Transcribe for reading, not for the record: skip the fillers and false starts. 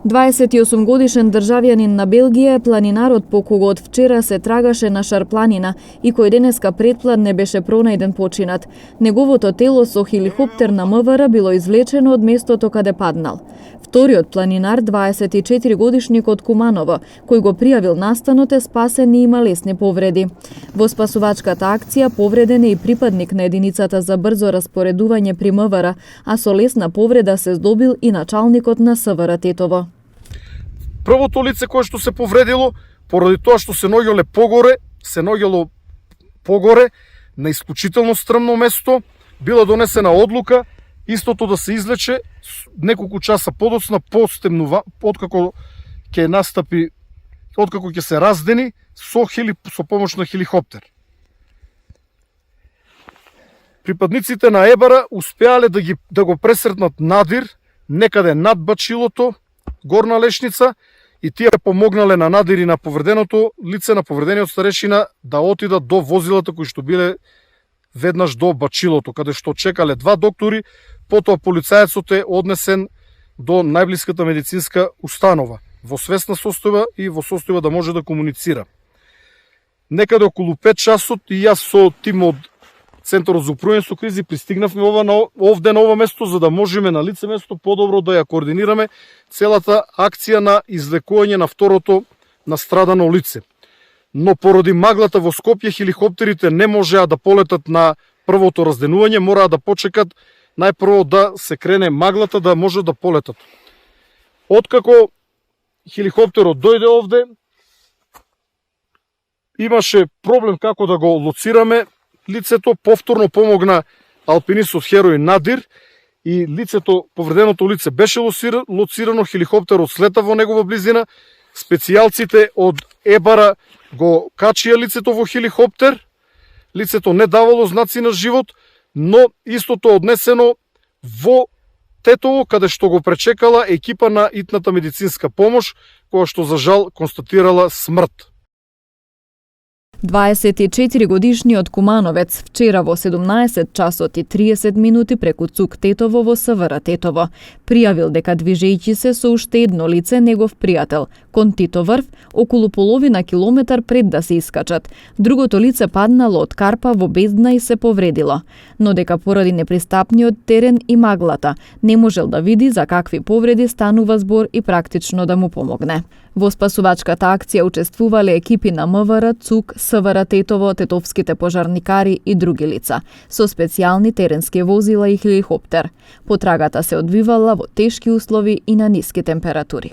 28-годишен државјанин на Белгија е планинарот по кого од вчера се трагаше на Шарпланина и кој денеска предпладне беше пронајден починат. Неговото тело со хеликоптер на МВР било извлечено од местото каде паднал. Вториот планинар, 24-годишник од Куманово, кој го пријавил настанот, е спасен и има лесни повреди. Во спасувачката акција повреден е и припадник на единицата за брзо распоредување при МВР, а со лесна повреда се здобил и началникот на СВР Тетово. Првото лице кое што се повредило, поради тоа што се наоѓало погоре на исклучително стрмно место, била донесена одлука истото да се извлече неколку часа подоцна откако ќе се раздени со помош на хеликоптер. Припадниците на ЕБАРА успеале да го пресретнат надир некаде над бачилото, горна лешница, и тие помогнале на надир и на повреденото лице, на повредениот старешина, да отидат до возилата кои што биле веднаш до бачилото, каде што чекале два доктори, потоа полицаецот е однесен до најблиската медицинска установа, во свесна состојба и во состојба да може да комуницира. Некаде околу 5 часот и јас со тим од Центарот за управување со кризи пристигнавме овде на ова место за да можеме на лице место подобро да ја координираме целата акција на извлекување на второто настрадано лице. Но поради маглата во Скопје хеликоптерите не можеа да полетат на првото разденување, мораа да почекат најпрво да се крене маглата да може да полетат. Откако хеликоптерот дојде овде, имаше проблем како да го лоцираме лицето, повторно помогна алпинистот Херој Надир и повреденото лице беше лоцирано, хеликоптерот слета во негова близина, специјалците од ЕБАРА го качија лицето во хеликоптер, лицето не давало знаци на живот, но истото однесено во Тетово, каде што го пречекала екипа на итната медицинска помош, која што за жал констатирала смрт. 24-годишниот кумановец вчера во 17 часот и 30 минути преку ЦУК Тетово во СВР Тетово пријавил дека движејќи се со уште едно лице, негов пријател, кон Тито врв, околу половина километар пред да се искачат. Другото лице паднало од карпа во бездна и се повредило, но дека поради непристапниот терен и маглата не можел да види за какви повреди станува збор и практично да му помогне. Во спасувачката акција учествувале екипи на МВР, ЦУК, СВР Тетово, тетовските пожарникари и други лица, со специјални теренски возила и хеликоптер. Потрагата се одвивала во тешки услови и на ниски температури.